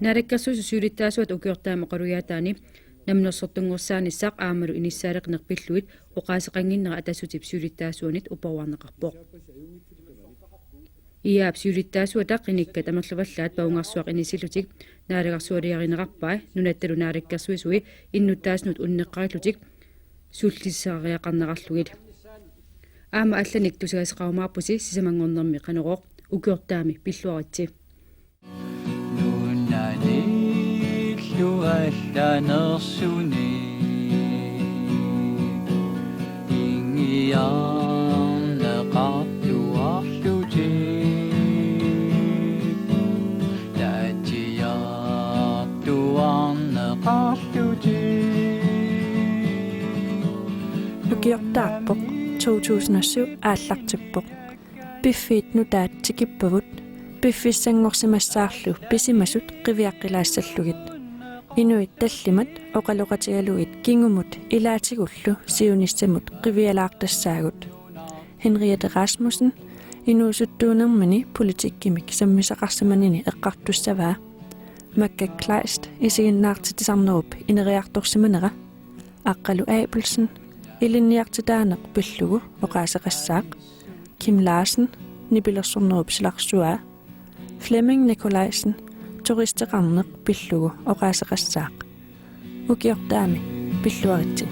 Naarakkersuusu suulittaasuat ukiortaama qaruyaataani namnersortungorsaanissaq aamalu inissaaleqnerpilluit oqaaseqanginnera atasutip suulittaasuunit uporwarneqarpoq iyaap suulittaasuataq inikkat amerluvallaat paungarsuaq inisilutik naalagarsualiarinerarpai nunattalu naarakkersuisui innuttaasnut unneqqarillutik suullissariaqarnerarlugit aama allanik tusagaseqaumaarpusi sisamangornermi qaneroq ukiortaami pilluaritsi Luallanersuni ingiarneqarluarluti laatiartuarneqarluti Ukiortaarpoq 2007 aallartippoq piffiit nutaatsikipпавут пиффиссангорсимассаарлу писимасут qivиаққилаассаллугит инуит таллимат оқалоқатигалугит кингумут илаатигуллу сиуниссамут qivиалаартассаагут Henriette Rasmussen инуусуттуунермани политиккимик саммисақарсаманини эққартуссаваа Макка Kleist исигиннаартитисарнеруп инериарторсиманера аққалу Abelsen илинниартитаанеқ пиллугу оқаасеқассаақ Kim Larsen нипилерсорнеруп силарсуаа Flemming Nikolajsen turisteqarneq pillugu oqaaseqassaaq ukiortaami pilluaritsi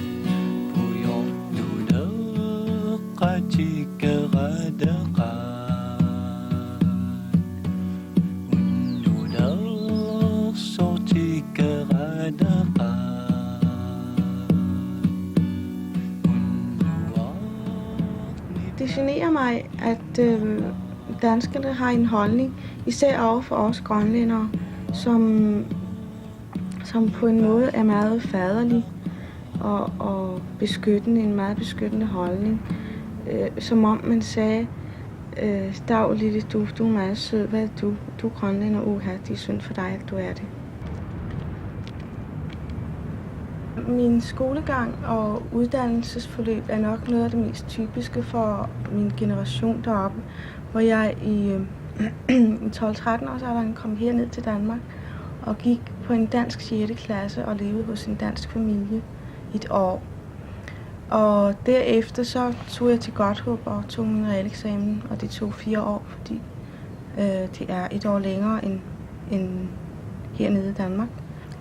Det generer mig, at danskerne har en holdning, især over for os grønlændere, som på en måde er meget faderlig og beskyttende, en meget beskyttende holdning. Som om man sagde, Dag lille du er meget sød, hvad er du? Du er grønlænder, uha, det er synd for dig, at du er det. Min skolegang og uddannelsesforløb er nok noget af det mest typiske for min generation deroppe, hvor jeg i 12-13-årsalderen kom herned til Danmark og gik på en dansk 6. klasse og levede hos en dansk familie i et år. Og derefter så tog jeg til Godthåb og tog min realeksamen, og det tog 4 år, fordi det er 1 år længere end hernede i Danmark.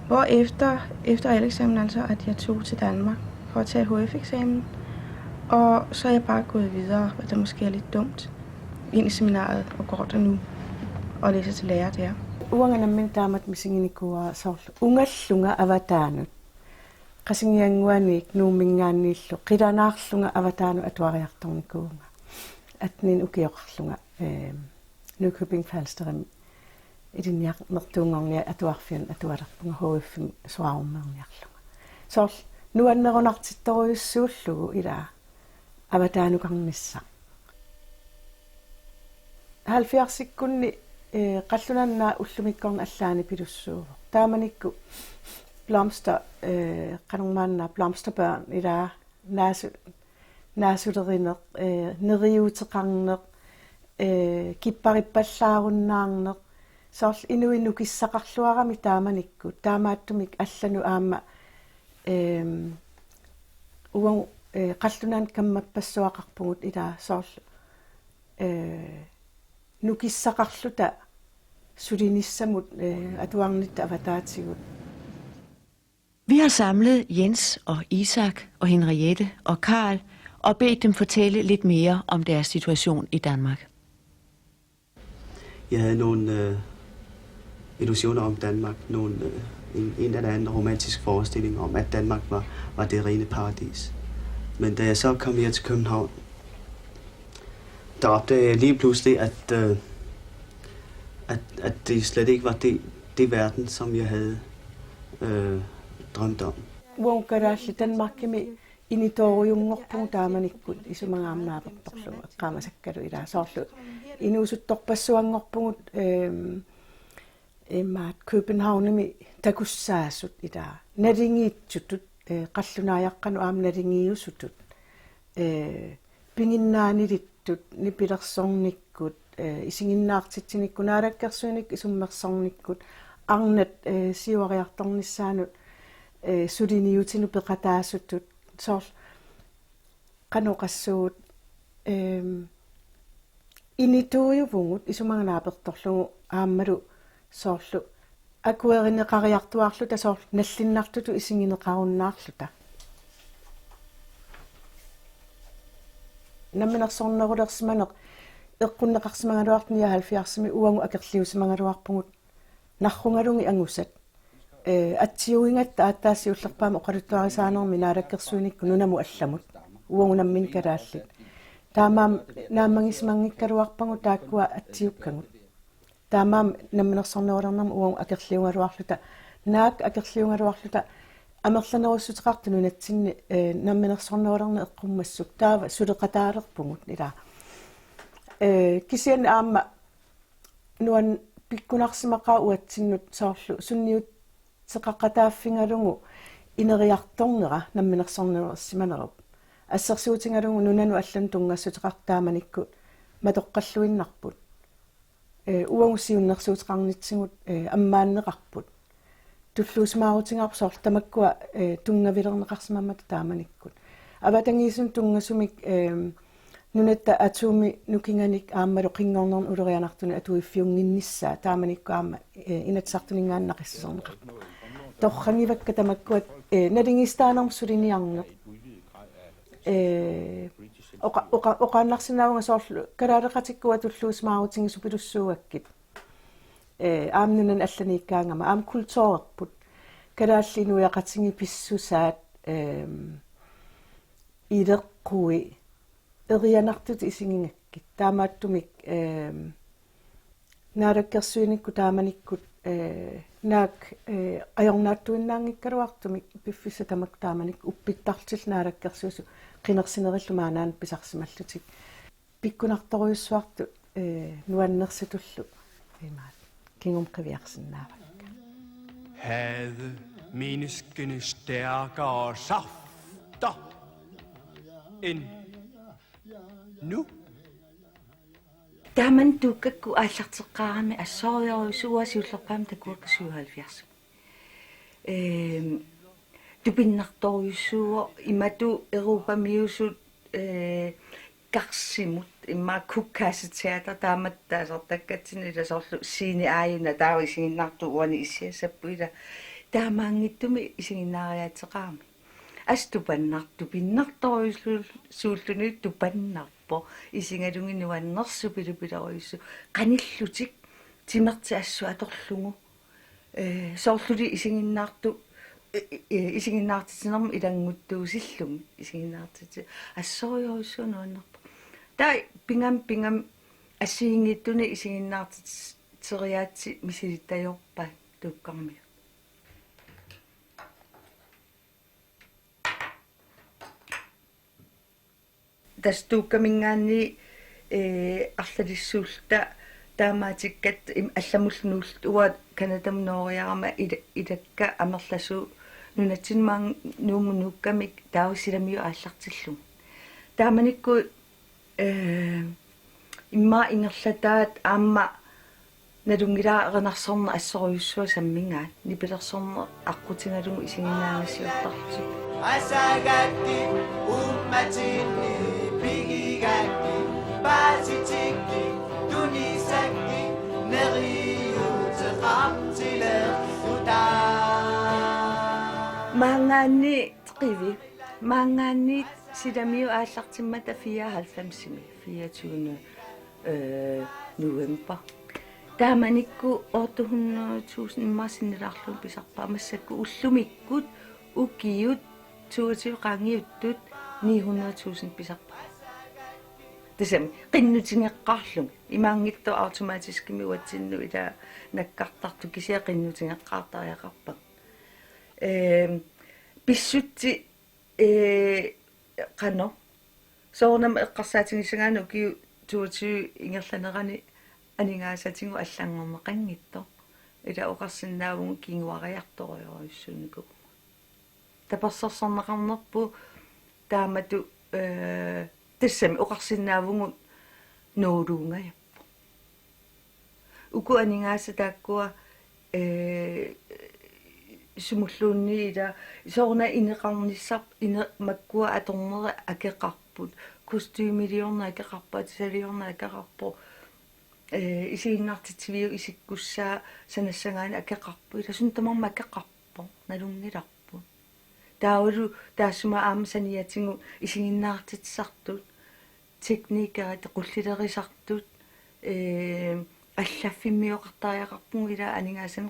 Hvor efter realeksamen altså, at jeg tog til Danmark for at tage HF-eksamen, og så er jeg bare gået videre, hvad der måske er lidt dumt, ind i seminaret og går der nu og læser til lærer der. Uangana min damat misinginikua sol ungallunga avataanut qasingianguanik nuumingaanniillu qilanaarlunga avataanu atuariartornikuunga atnin ukioqarlunga Nykøbing Falsterim idinniarnertuungornia atuarfian atualerpunga HF suarummerniarlunga sol nuannerunartittoriussuullugu ila avataanukarnissa 70-sikkunni qallunanna ullumikkorn allaani pilussuuvo taamanikku blomster qanungmaanna blomsterbørn ila naasuleriner neriuteqarneq kipparippallaarunnaarneq soorl inuinnukissaqarluarami taamanikku taamaattumik allanu aamma uang qallunan kammapassuaqarpugut ila soorl nukissaqarluta sulinissamut atuarnitta avataatigut. Vi har samlet Jens og Isak og Henriette og Karl og bedt dem fortælle lidt mere om deres situation i Danmark. Jeg havde nogle illusioner om Danmark, en eller anden romantisk forestilling om, at Danmark var det rene paradis. Men da jeg så kom her til København, der opdagede jeg lige pludselig, at det slet ikke var det verden, som jeg havde drømt om. Uankarasli Danmark med initoriungorpung taamanikkut isumangaamnaapertorlu qaamasakkadu ila soorlu inuusuttorpassuangorpungut maat Københavnimi takussaassut ila nalingiitsutut qallunaajaqanu aam nalingiusutut pinginnaanilittut nipilersornikkut isinginnaartittinikku naalakkersuunik isummersornikkut arnat siuariartornissaanut sudiniutinu peqataasuttut soorl qanoqassuut inituujuvungut isumanganaapertorlugu aammalu soorlu akuerineqariartuarluta soorl nallinnartutu isingineqarunnaarluta намминерсорнерулерсиманеқ эққуннеқарсимангалуартния 70-арсими уангу акерлиусимангалуарпугут наррунгалунги ангусат атсиуингатта ааттаассиуллерпаама оқалуттуарисаанерми наалаккерсуиникку нунаму алламут уангу наммин калааллит таамаам нааммангисимангиккалуарпагу тааккуа атсиуккагут таамаам намминерсорнерулернерми уангу акерлиунгалуарлута наак акерлиунгалуарлута амерланеруссутеқарту нунатсинни намминерсорнерулерне эққуммассук таава сулеқатаалерпугут ила кисиан аама нуан пиккунарсимақаа уатсиннут соорлу сунниут теқаққатааффингалугу инериарторнера намминерсорнерулерсиманеруп ассерсуутингалугу нунану аллан тунгассутеқартааманиккут матоққаллуиннарпут уангусиуннерсуутеқарнитсигут аммааннеқарпут туллуусмаарутингарп соорлу тамаккуа тунгавилернеқарсимаммата тааманиккут аватангиисун тунгасумик нунатта атууми нукинганик ааммалу қингорнерн улерианартуни атуиффиунгинниссаа тааманикку аама инатсартунингааннақиссернеқар торрангивакка тамаккуат налингистаанерм сулиниарне оқааннарсинаавнга соорлу калаалеқатиккуа туллуусмаарутингису пилуссууаккит аамнунан алланиккаангама аам культуурерпут калааллинуяқатинги писсусаат илеққуи эрианартут исингингаккит таамааттумик наалаккерсуиникку тааманиккут наак аёрнааттуиннаангиккалуартумик пиффиса тамак тааманик уппиттартил наалаккерсуусу qinерсинериллумаанаан писарсималлутик пиккунарторуйуссуарту нуаннерситуллу имаат кингум қивиарсинаавакка Havde menneskene stærkere safter end nu? Taman tukakku аллартеққарами ассориорисуасиуллерпаама такуаккасуухалфиарсу тупиннарторюссуо имату Европамиусут карсимут имма куккааситеатер тааматтаасертаккатсини ласорлу сини ааюна таава исигиннарту уани иссиасаппуила таамаангиттуми исигиннаариаатеқарми аступаннарту пиннарторюссуул сууллуни тупаннарпо исингалунгинуаннерсу пилупилеруйссу каниллутик тимерти ассу аторлугу соорлули исигиннаарту исигиннаартитинерми илангуттуусиллуми исигиннаартити ассориориссуунуаннерпо таа пингам ассиингиттуни исигиннаартитериаатси мисилиттаёрпа туккарми тастууккамингаанни арлалиссуулта таамаатиккат алламуллунулт уа канатамноориарама илакка амерласу нунатсинмаан нуумунуккамик таависиламиу ааллартиллу тааманикку имма ингерлатаат аама налунгилааренарсорна ассориуссуа саммингаат нипилерсорна аққутингалугу исигиннаангасиортарлутик асагатти умматинни пигигатти баситикки тунисакки нериутеқартилерлута маангаанни тқиви маангаанни силамиу ааллартиммата 94-сими 24 november тааманикку 800,000 иммасиннилаарлу писарпаа массакку уллумиккут укиют 22 qangiuttut 900,000 писарпаа тасам qinнутингеққарлу имаангитту автоматискими уатсинну ила наккартарту кисиа qinнутингеққартариақарпак писсутти qano соорнам эққарсаатингиссагаану киу 22 ингерланерани анингаасатингу аллангорнеқангитто ила оқарсиннаавгу кингуариарториориуссунику тапассерсорнеқарнерпу таамату тассами оқарсиннаавгу ноолуунгаяппу уку анингааса тааккуа sumulluunni ila soorna ineqarnissar makkua atornera akeqarput kostyumiliorna akeqarpat saliorna akeqarpo isiinnaartitiviu isikkussaa sanassangaani akeqarpu ilasun tamarma akeqarpo nalungilarpu taulu taassuma aama saniatingu isinginnaartitsartut tekniikkaa tequllilerisartut аллаффиммиоқартариақарпугу ила анингаасан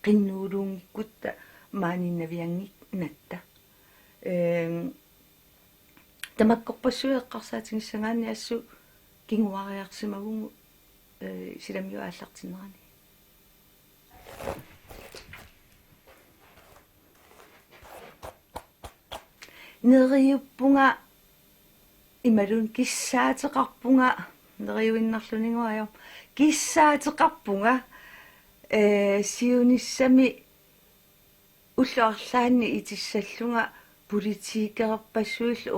qinnuuluungikkutta maaninnaviangik natta tamakkorpassueqqarsaatigissangaanni assu kinguariarsimagungu silamio aallartinerani neriuppunga imalun kissaateqarpunga neriuinnarluninguajor kissaateqarpunga siunissami ulluarlaanni itissallunga politiikerpassuillu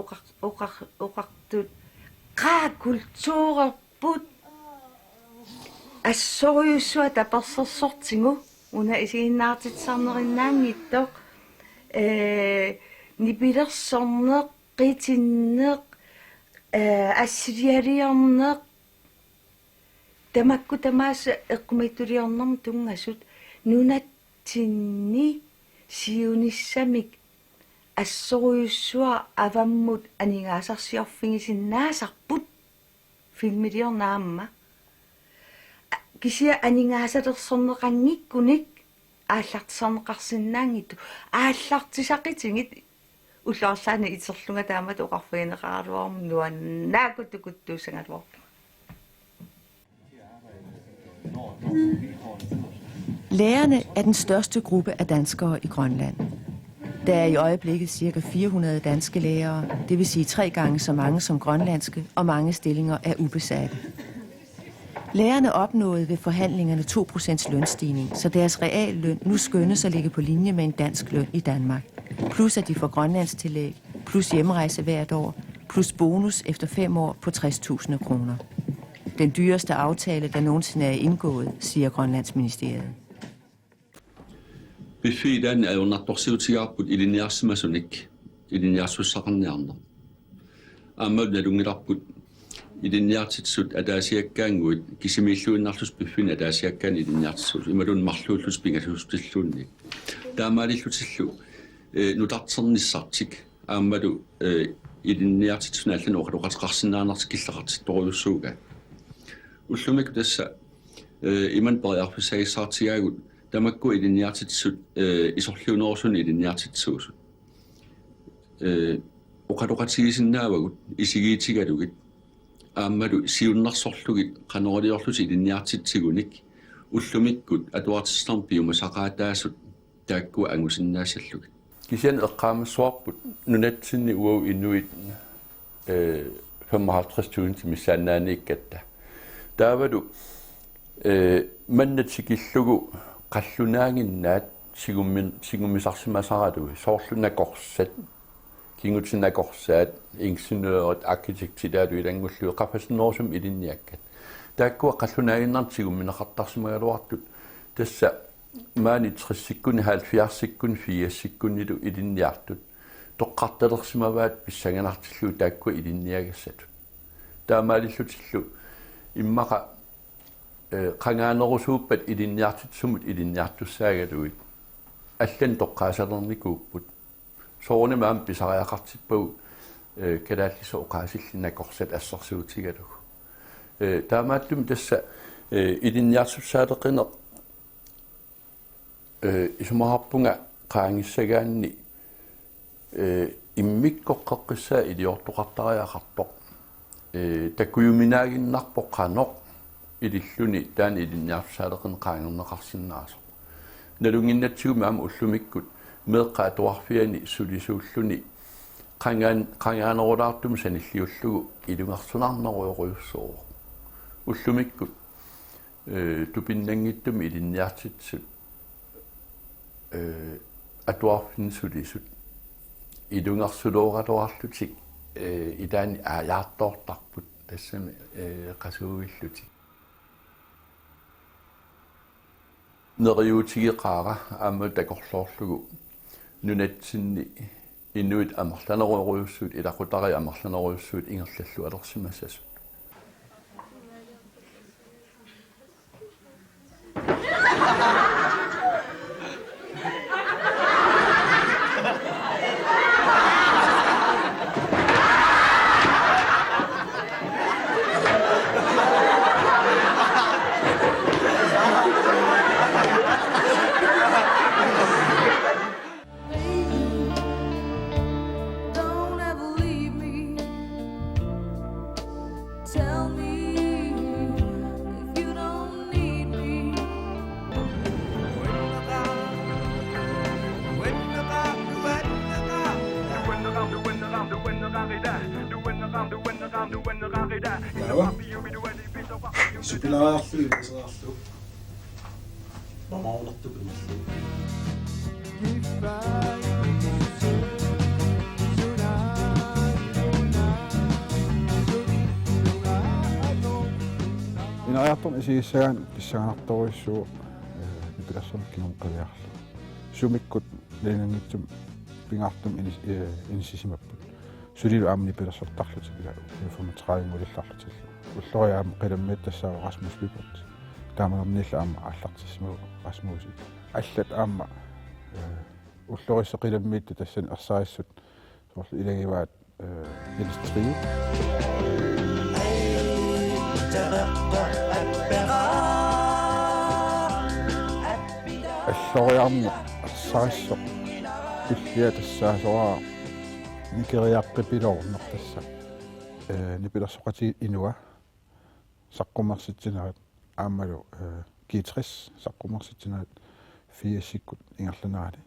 oqartut qaakultuurerput assoriussua tapersersortingu una isiinnaartitsarnerinnaangittoq nipilersorneq qitinneq assilialiarneq tamakku tamaasa eqqumittuliornerm tungasut nunatsinni siunissamik assoriussua avammut aningaasarsiorfingisinnaasarput filmiliornaamma kisia aningaasalersорнеқангиккуник ааллартисарнеқарсинаангитту ааллартисақитингит уллоорлаани итерлунга таамат оқарфигинеқаралуарму нуаннаакуттукуттуусангалуар Lærerne er den største gruppe af danskere i Grønland. Der er i øjeblikket ca. 400 danske lærere, det vil sige 3 gange så mange som grønlandske, og mange stillinger er ubesatte. Lærerne opnåede ved forhandlingerne 2% lønstigning, så deres realløn nu skønnes at ligge på linje med en dansk løn i Danmark. Plus at de får grønlandstillæg, plus hjemrejse hvert år, plus bonus efter 5 år på 60.000 kroner. Den dyreste aftale, der nogensinde er indgået, siger Grønlandsministeriet. Bifidan er jo nattorsiutiarput ilinniarsimasunik ilinniarsussaqarniarner. Aammaut nalungilarput ilinniartitsut ataasiakkaanguit kisimilluinnarlus biffin ataasiakkaan ilinniartitsut imalun marluullus pingalustilluunni. Taamaalillutillu nutarternissartik aammalu ilinniartitsunaallan oqaluqatiqarsinnaanartikillaqartittoruussuuga. Ullumik tassa iman pariarpissagissaartigaagut tamakku ilinniartitsut isorliunersun ilinniartitsuusut oqaluqatigisinnaavagut isigiitigalugit aammalu siunnarsorlugit qanorliorlus ilinniartitsigunik ullumikkut atuartissarm piumasaqaataasut taakku angusinnaasallugit kisian eqqaamassuarput nunatsinni uau inuit 55.000 timissaannaaniikkatta taavadu mannatikillugu qallunaanginnaat sigummisarsimasaratu soorlunakorsat kingutsinnakorsaat ingeniørit arkitektilaatu ilangullu qapassinnorsum ilinniakkat taakkua qallunaanginnart sigummineqartarsimagaluartut tassa maani 30-sikkuni 70-sikkuni 4-sikkunilu ilinniartut toqqartalersimavaat pissanganartillu taakkua ilinniagassatut taamaalillutillu immaqa qangaanerusuuppat ilinniartitsumut ilinniartussaagaluit allan toqqaasalernikууpput soornimaam pisariaqartippagu kalaalliso oqaasillinnakorsat assersuutigalugu taamaallum tassa ilinniartussaaleqineq isumaharpunga qaangissagaanni immikkoqqeqqissaa iliortoqartariaqartoq takkuyuminaaginnarpoq qanoq ililluni taani ilinniartussaaleqin qaangerneqarsinnaaso nalunginnatsigumaam ullumikkut meeqqaatuarfiani sulisuulluni qangaanerulaartum sanilliullugu ilungarsunarneruyoquyussoo ullumikkut tupinnangittum ilinniartitsut atuarfin sulisut ilungarsuluoraluarlutik idaani aajaartoortarput tassami qasuugillutik neriutigeqaara aamma takorloorlugu nunatsinni inuit amarlaneruuruussuut ilaqutari amarlaneruussuut ingerlallu alersimassasut Supilaraarlu iserarlu. Mamaornertu kunillu. Inariartorn isigissagaan pissanganartoruissuu ipilassarnikkinum qaviarlu. Sumikkut leinangitsum pingaartum inissisimapput. Sulilu aamni pilassortarlut pila 35 mulillarlutillu. Ulloriaam qilammiit tassaa Rasmus Pipert. Taamanarnilla aamma allartissima Rasmusi. Allat aamma ullorissa qilammiit tassan ersaarissut soorlu ilagivaat industri. Alloriaamma ersaarissor kullia tassaa soraa nikeriaqqipilornertassa. Nipilersoqati inua saqqummersitsinaat aammalu G60 saqqummersitsinaat 4 sikkut ingerlanaali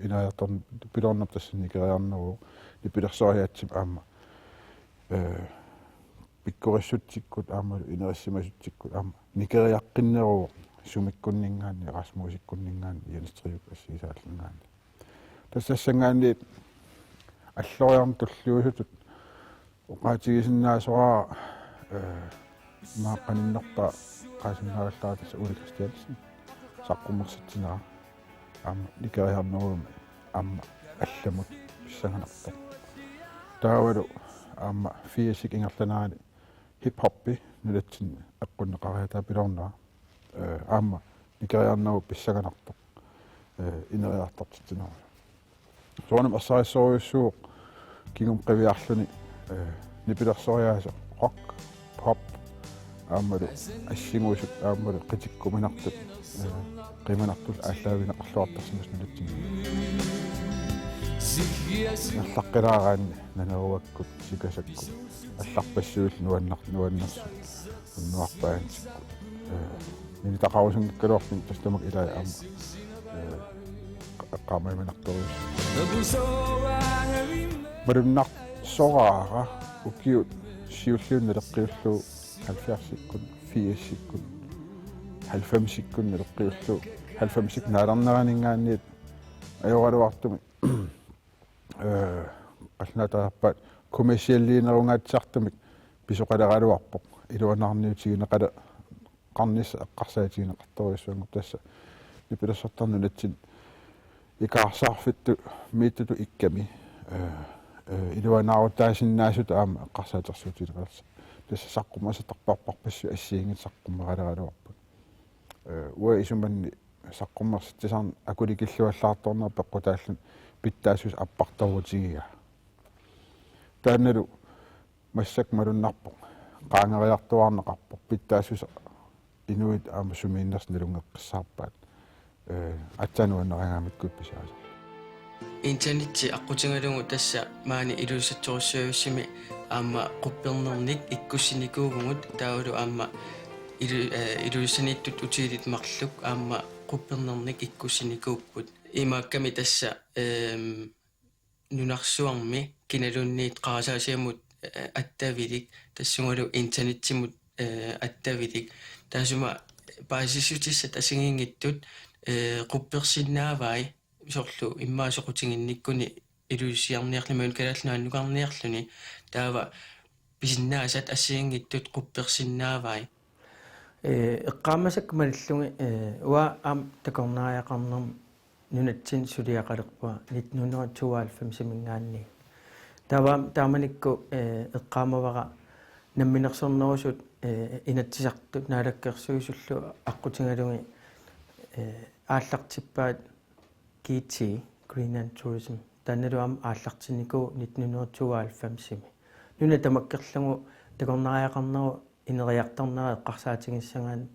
inariartorn pilornap tassa nikeriarneru nipilersoriaatsim aamma pikkorissuttikkut aammalu inerissimasuttikkut aamma nikeriaqqinneru sumikkunningaanni Rasmusikkunningaanni Jens-Triup assiisaallingaanni tassassangaanni alloriarn tulluusutut uqaatigisinnaasora maaqaninnerpa qaasinnaagallaata tassa Uli Christiansen saqqummersitsinaa aamma nikeriarnerumi aamma allamut pissanganarta taavalu aamma fiisik ingerlanaani hip hoppi nulatsin eqqunneqariataa pilornaa aamma nikeriarneru pissanganarta ineriartartitsinaa soonam assaarissoruissuuq kingum qiviarluni nipilersoriaasa rock pop aammalu assinguusut aammalu qitikkuminartut qimanartul aalлаавинеқарлуартарсимас налатсин нарлаққилаараанни нанеруаккут сикасакку алларпассуул нуаннерсу уннуарпаансикку нилитақарусунгиккалуарпин тастамак илаа аама эққаамаиманарторуис маруннар soraara ukiut siulluun naleqqiullu 70 sikkun 4 sikkun 90 sikkun naleqqiullu 90 sik naalarneraningaanniit ajoraluartumi qalnataarpaat kommersialliinerungaatsaartumik pisoqaleraluarpoq iluanarniutigineqala qarnissa eqqarsaatigineqartoruissuangut tassa nipilassortarnunatsin ikaarsaarfittu miittutu ikkami iluanaaruttaasinnaasut aama eqqarsaatersuutileqarsa tassa saqqummasattarparparpassu assiingit saqqummeraleraluarput ua isumanni saqqummersittisarn akulikilluallaartorner peqqutaallun pittaasus appartorutigiga taannalu massak malunnarpo qaangeriartuarneqarpo pittaasus inuit aama sumiinners nalungeqqissaarpaat atsanuannerangaamikkut pisaasa Internetsi aqutingalungu tassa maani iluusatsorussuyussimi aamma quppernernik ikkussinikuugungut taulu aamma iluussaniittut utiilit marluk aamma quppernernik ikkussinikuupput imaakkami tassa nunarsuarmi kinalunniit qaasaasiamut attavilik tassungalu internetsimut attavilik taasuma paasissutissa tasingingittut quppersinnaavai sorlu immaasuqutiginnikkuni iluussiarniarlimaun kalaallunaannukarniarluni taava pisinnaasat assiingittut quppersinnaavai эққаамасак маллунги уа аам такорнариақарнерм нунатсин сулиақалерпуа 1992 симингаанни таваам тааманикку эққаамавара намминерсернерусут инатсисартут наалаккерсуисуллу аққутингалунги ааллартиппаат кити Greenland Tourism танналуам ааллартиннику 1992 сими нуна тамаккерлугу такорнариақарнеру инериартарнера эққарсаатингиссагаан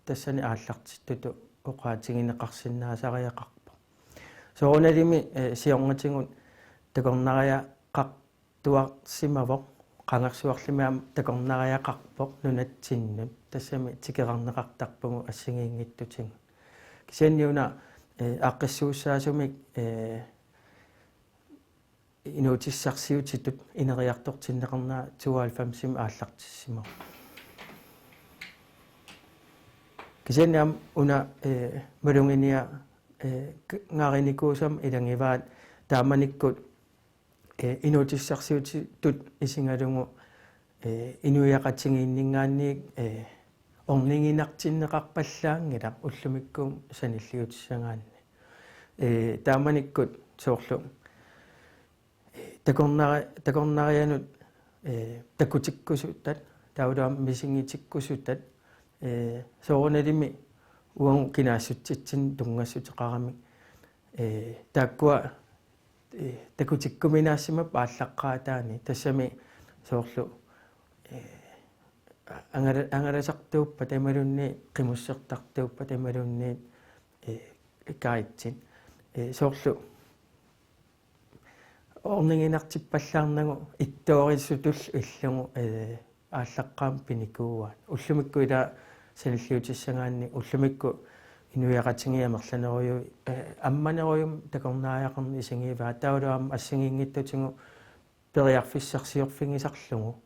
тассани ааллартиттуту оқаатингинеқарсинаасариақарпа соорналими сиорнатингут такорнариа қартуарсимавоқ қангарсуарлимаам такорнариақарпоқ нунатсиннут тассами тикеқарнеқартарпугу ассигиингиттутин кисианниуна аққиссууссаасумик инуутиссарсиутитут инериартортиннеқарнаа 92 сим ааллартиссимо кисианниам уна малунгиниа ngarinikkuusam ilangivаат тааманиккут инуутиссарсиутитут исингалугу инуяқатсигииннингаанниик орнингинартиннеқарпаллаангила уллумиккуум саниллиутиссагаанни тааманиккут соорлу такорнарианут такутиккусуттат таулаам мисингитиккусуттат соорналими уан кинаассутситсин тунгассутеқарами тааккуа такутиккуминаассима пааллаққаатаани тассами соорлу ангаласартууппа тамалунни қимуссертартууппа тамалунни каитсин соорлу орнингинартиппаллаарнагу иттуорисутул иллугу ааллаққаам пиникууаан уллумикку ила саниллиутиссагаанни уллумикку инуяқатингиамерланеруйу амманеруйум такорнааяқарни исингиваа таулуам ассигиингиттутингу периарфиссарсиорфингисарлугу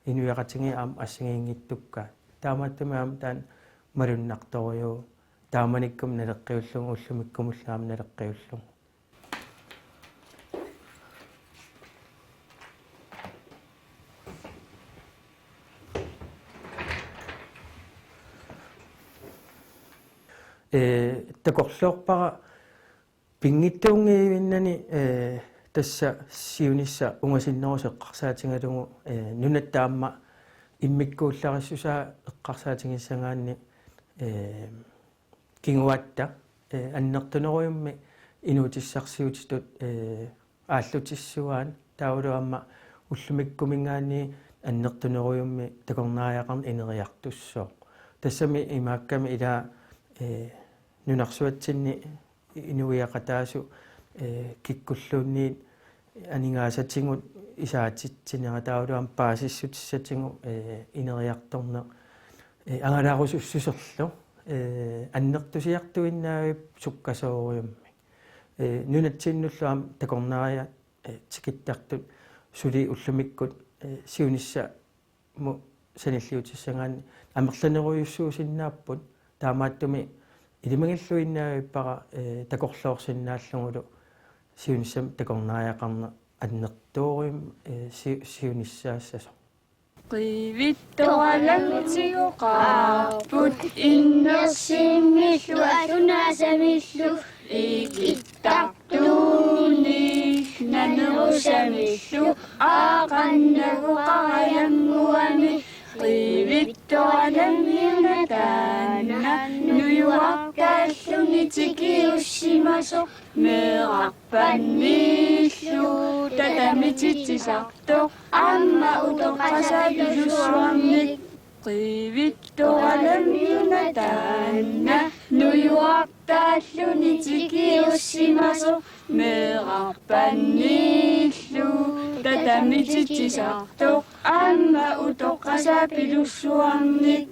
инуяқатингиаам ассигиингиттукка таамааттумаам таан малуннарторуйу тааманиккум налеққиуллугу уллумиккумуллаам налеққиуллугу такорлуорпара пингиттуунгиивиннани тасса сиунисса унгасиннерусеққарсаатингалугу нунаттаамма иммиккууллариссусаа эққарсаатингиссагаанни кингуатта аннертунеруйумми инуутиссарсиутитут ааллутиссуаан таулуамма уллумиккумингаанни аннертунеруйумми такорнааяқарни инериартуссоо тассами имаакками илаа нунарсуатсинни инуиақатаасу киккуллуунниит анингаасатсигут исаатитсинера таулуам паасиссутиссатсигу инериарторне ангалаарусуссусерлу аннертусиартуиннаавип суккасоориумми нунатсиннуллуам такорнаария тикиттартут сули уллумиккут сиунисса му саниллиутиссагаани амерланеруйуссуусиннааппут таамааттуми илимагиллуиннаавиппара такорлоорсиннааллугулу сиунissam такорнааяқарна аннертууриум сиуниссаассасо qivittoralutiuqaarput innersimmillu alunasamillu ikittartuuni nanerusamillu aaqannaguqarayammuami qivittoralammiunataanna nuyuakkааллуни тикиуссимасо меэқарпаннииллу татамититсисарто амма утоққасаапилуссуарник qivittoralammiunataanna nuyuakkааллуни тикиуссимасо меэқарпаннииллу татамититсисарто амма утоққасаапилуссуарник